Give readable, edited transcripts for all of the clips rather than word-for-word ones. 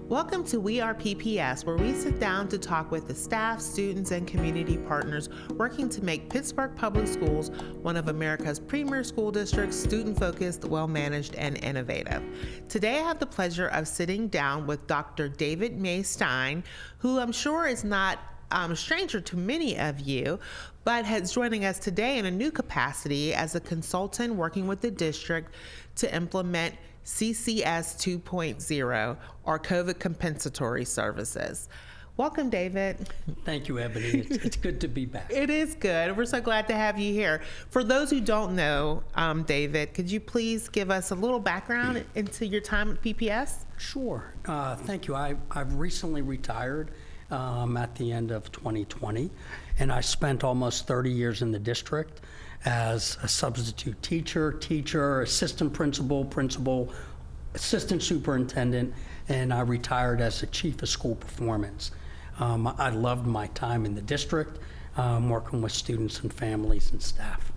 Welcome to We Are PPS, where we sit down to talk with the staff, students, and community partners working to make Pittsburgh Public Schools one of America's premier school districts, student-focused, well-managed, and innovative. Today, I have the pleasure of sitting down with Dr. David May Stein, who I'm sure is not a stranger to many of you, but is joining us today in a new capacity as a consultant working with the district to implement CCS 2.0, or COVID Compensatory Services. Welcome, David. Thank you, Ebony. It's good to be back. It is good. We're so glad to have you here. For those who don't know, David, could you please give us a little background into your time at PPS? Sure. Thank you. I've recently retired at the end of 2020, and I spent almost 30 years in the district as a substitute teacher, assistant principal, assistant superintendent, and I retired as the chief of school performance. I loved my time in the district, working with students and families and staff.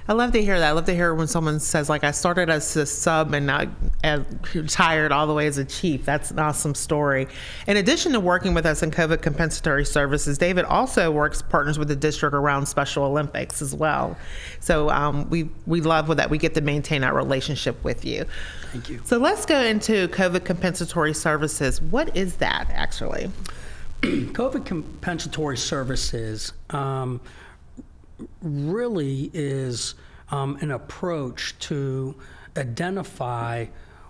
I love to hear that. I love to hear when someone says, like, I started as a sub and I retired all the way as a chief. That's an awesome story. In addition to working with us in COVID Compensatory Services, David also partners with the district around Special Olympics as well. So we love that we get to maintain that relationship with you. Thank you. So let's go into COVID Compensatory Services. What is that actually? COVID Compensatory Services really is an approach to identify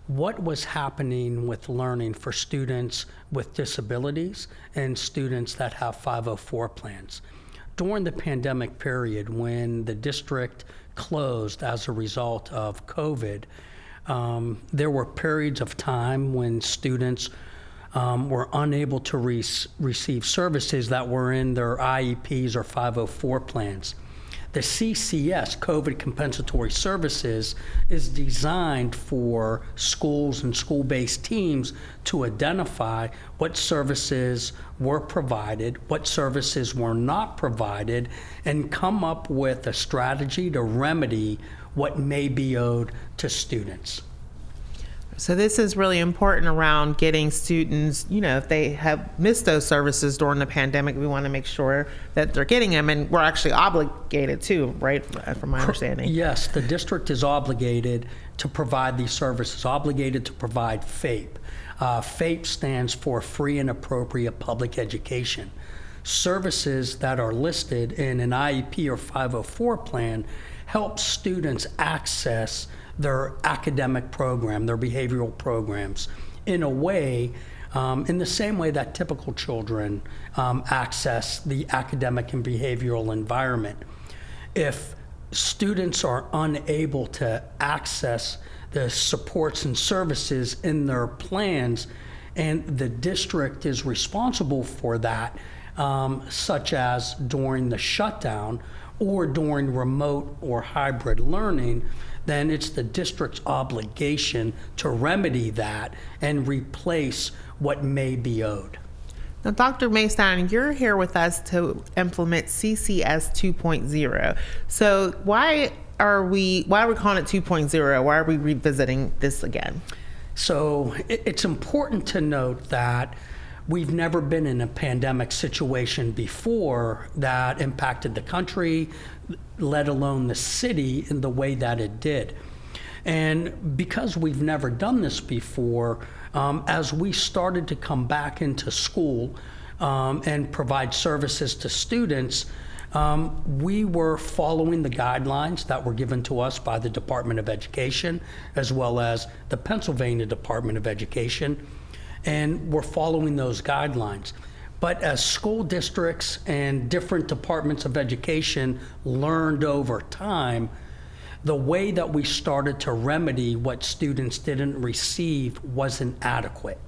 what was happening with learning for students with disabilities and students that have 504 plans. During the pandemic period, when the district closed as a result of COVID, there were periods of time when students were unable to receive services that were in their IEPs or 504 plans. The CCS, COVID Compensatory Services, is designed for schools and school-based teams to identify what services were provided, what services were not provided, and come up with a strategy to remedy what may be owed to students. So this is really important around getting students, if they have missed those services during the pandemic, we want to make sure that they're getting them, and we're actually obligated too, right, from my understanding? Yes, the district is obligated to provide these services, obligated to provide FAPE. FAPE stands for Free and Appropriate Public Education. Services that are listed in an IEP or 504 plan help students access their academic program, their behavioral programs, in a way, in the same way that typical children access the academic and behavioral environment. If students are unable to access the supports and services in their plans, and the district is responsible for that, such as during the shutdown or during remote or hybrid learning, then it's the district's obligation to remedy that and replace what may be owed. Now, Dr. May Stein, you're here with us to implement CCS 2.0. So why are we calling it 2.0? Why are we revisiting this again? So it's important to note that we've never been in a pandemic situation before that impacted the country, let alone the city, in the way that it did. And because we've never done this before, as we started to come back into school and provide services to students, we were following the guidelines that were given to us by the Department of Education, as well as the Pennsylvania Department of Education, and we're following those guidelines. But as school districts and different departments of education learned over time, the way that we started to remedy what students didn't receive wasn't adequate.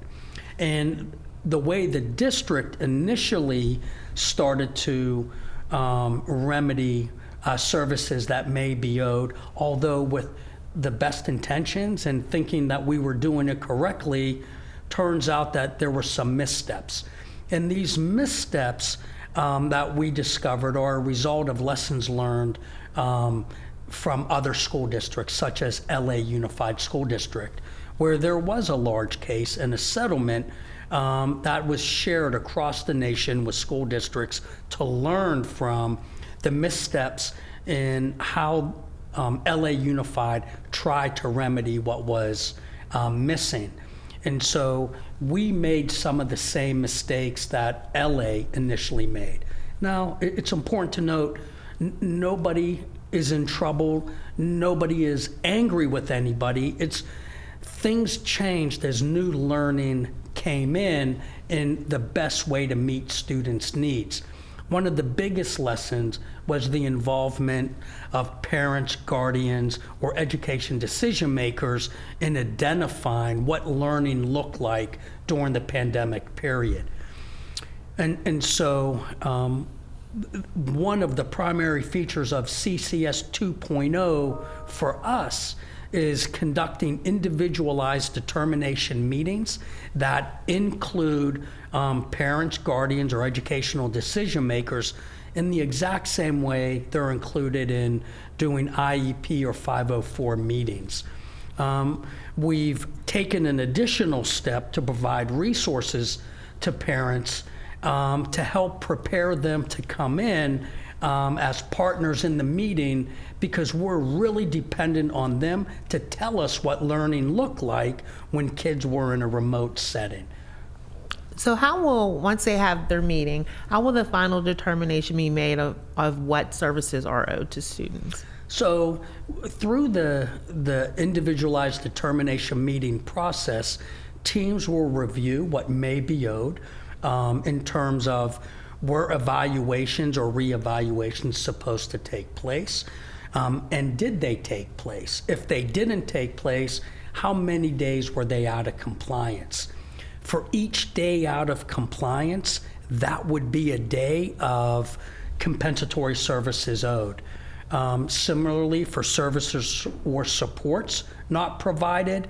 And the way the district initially started to remedy services that may be owed, although with the best intentions and thinking that we were doing it correctly, turns out that there were some missteps. And these missteps that we discovered are a result of lessons learned from other school districts, such as LA Unified School District, where there was a large case and a settlement that was shared across the nation with school districts to learn from the missteps in how LA Unified tried to remedy what was missing. And so we made some of the same mistakes that LA initially made. Now, it's important to note, nobody is in trouble, nobody is angry with anybody. It's things changed as new learning came in the best way to meet students' needs. One of the biggest lessons was the involvement of parents, guardians, or education decision makers in identifying what learning looked like during the pandemic period. And so one of the primary features of CCS 2.0 for us is conducting individualized determination meetings that include parents, guardians, or educational decision makers in the exact same way they're included in doing IEP or 504 meetings. We've taken an additional step to provide resources to parents to help prepare them to come in as partners in the meeting, because we're really dependent on them to tell us what learning looked like when kids were in a remote setting. So how will, once they have their meeting, how will the final determination be made of what services are owed to students? So through the individualized determination meeting process, teams will review what may be owed in terms of were evaluations or reevaluations supposed to take place, and did they take place? If they didn't take place, how many days were they out of compliance? For each day out of compliance, that would be a day of compensatory services owed. Similarly, for services or supports not provided,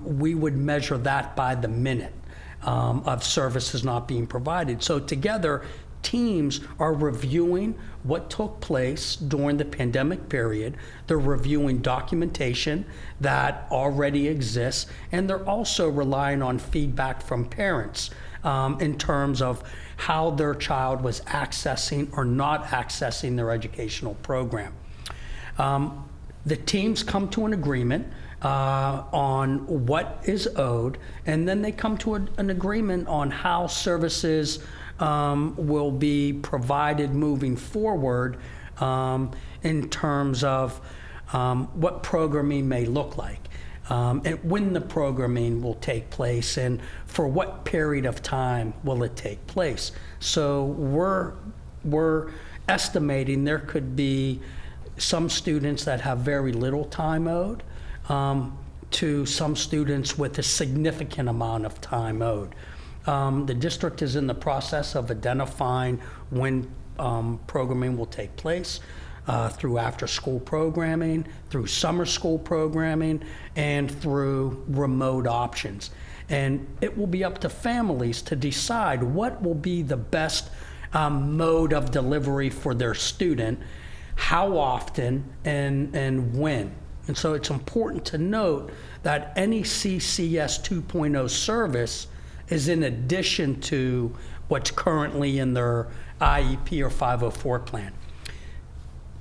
we would measure that by the minute of services not being provided. So together, teams are reviewing what took place during the pandemic period. They're reviewing documentation that already exists, and they're also relying on feedback from parents in terms of how their child was accessing or not accessing their educational program. The teams come to an agreement on what is owed, and then they come to an agreement on how services will be provided moving forward in terms of what programming may look like, and when the programming will take place, and for what period of time will it take place. So we're estimating there could be some students that have very little time owed, to some students with a significant amount of time owed. The district is in the process of identifying when programming will take place through after-school programming, through summer school programming, and through remote options. And it will be up to families to decide what will be the best mode of delivery for their student, how often, and when. And so it's important to note that any CCS 2.0 service is in addition to what's currently in their IEP or 504 plan.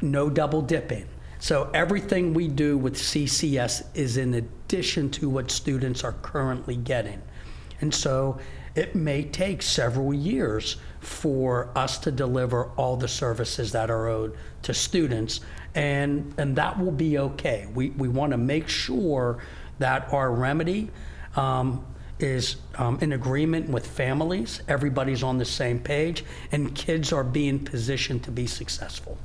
No double dipping. So everything we do with CCS is in addition to what students are currently getting. And so it may take several years for us to deliver all the services that are owed to students, and that will be okay. We want to make sure that our remedy is in agreement with families, everybody's on the same page, and kids are being positioned to be successful.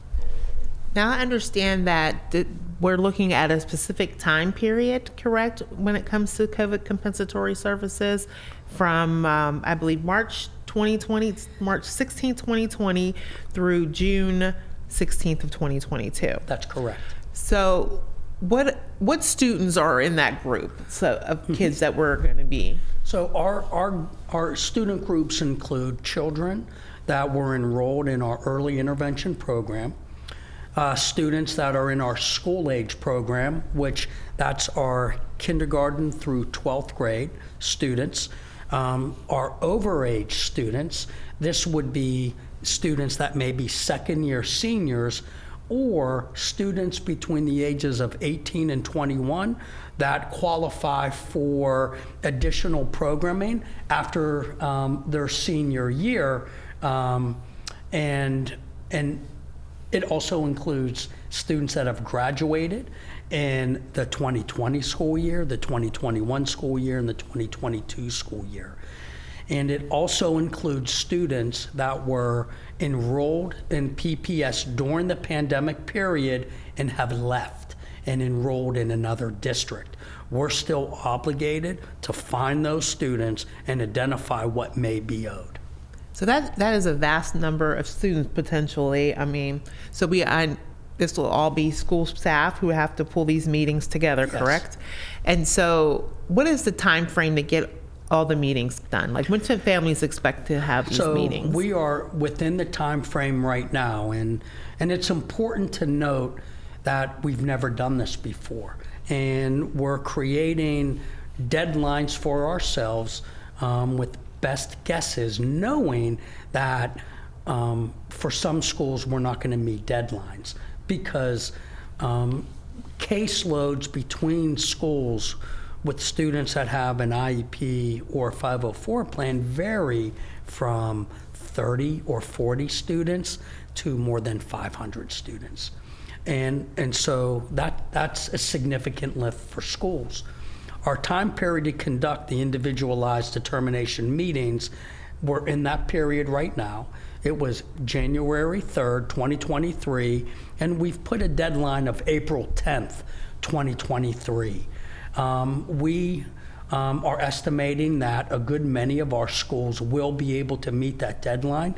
Now I understand that we're looking at a specific time period, correct, when it comes to COVID compensatory services from, I believe, March 16, 2020 through June 16th of 2022. That's correct. So what students are in that group of kids that we're going to be? So our student groups include children that were enrolled in our early intervention program, students that are in our school age program, which that's our kindergarten through 12th grade students, Our overage students, this would be students that may be second-year seniors or students between the ages of 18 and 21 that qualify for additional programming after their senior year. And it also includes students that have graduated in the 2020 school year, the 2021 school year, and the 2022 school year. And it also includes students that were enrolled in PPS during the pandemic period and have left and enrolled in another district. We're still obligated to find those students and identify what may be owed. So that is a vast number of students potentially. I mean, so this will all be school staff who have to pull these meetings together, correct? Yes. And so what is the time frame to get all the meetings done? Like, when should families expect to have these meetings? So we are within the time frame right now, and it's important to note that we've never done this before. And we're creating deadlines for ourselves with best guesses, knowing that for some schools we're not going to meet deadlines because caseloads between schools with students that have an IEP or 504 plan vary from 30 or 40 students to more than 500 students. And so that's a significant lift for schools. Our time period to conduct the individualized determination meetings, we're in that period right now. It was January 3rd, 2023, and we've put a deadline of April 10th, 2023. We are estimating that a good many of our schools will be able to meet that deadline,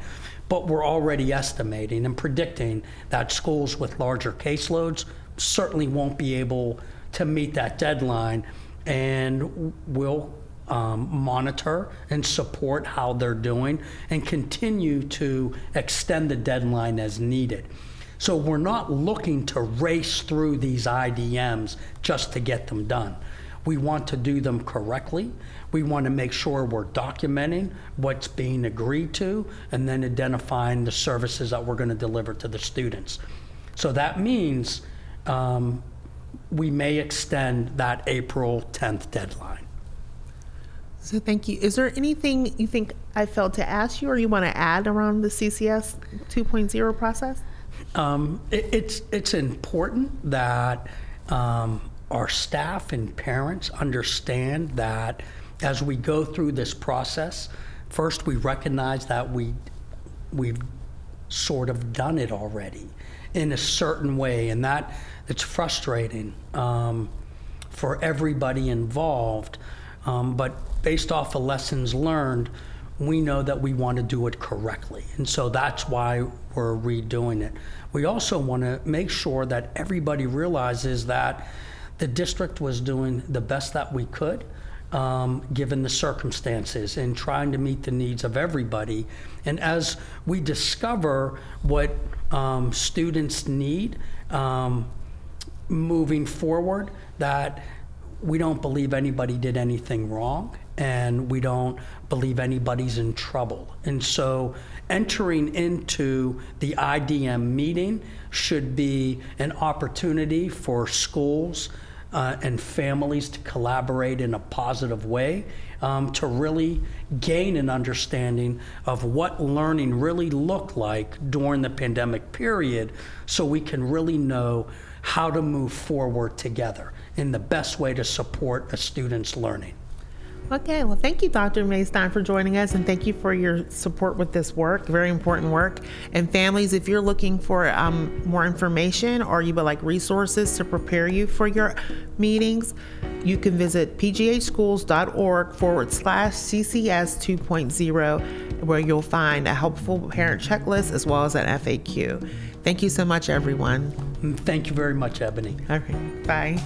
but we're already estimating and predicting that schools with larger caseloads certainly won't be able to meet that deadline, and we'll monitor and support how they're doing and continue to extend the deadline as needed. So we're not looking to race through these IDMs just to get them done. We want to do them correctly. We want to make sure we're documenting what's being agreed to and then identifying the services that we're going to deliver to the students. So that means we may extend that April 10th deadline. So thank you. Is there anything you think I failed to ask you or you want to add around the CCS 2.0 process? It's important that our staff and parents understand that as we go through this process, first we recognize that we've sort of done it already in a certain way, and that it's frustrating for everybody involved. But based off of lessons learned, we know that we want to do it correctly. And so that's why we're redoing it. We also want to make sure that everybody realizes that the district was doing the best that we could, given the circumstances, and trying to meet the needs of everybody. And as we discover what students need moving forward, that we don't believe anybody did anything wrong, and we don't believe anybody's in trouble. And so entering into the IDM meeting should be an opportunity for schools and families to collaborate in a positive way, to really gain an understanding of what learning really looked like during the pandemic period, so we can really know how to move forward together in the best way to support a student's learning. Okay, well, thank you, Dr. May Stein, for joining us, and thank you for your support with this work, very important work. And families, if you're looking for more information or you would like resources to prepare you for your meetings, you can visit pgaschools.org/CCS 2.0, where you'll find a helpful parent checklist as well as an FAQ. Thank you so much, everyone. Thank you very much, Ebony. Okay, bye.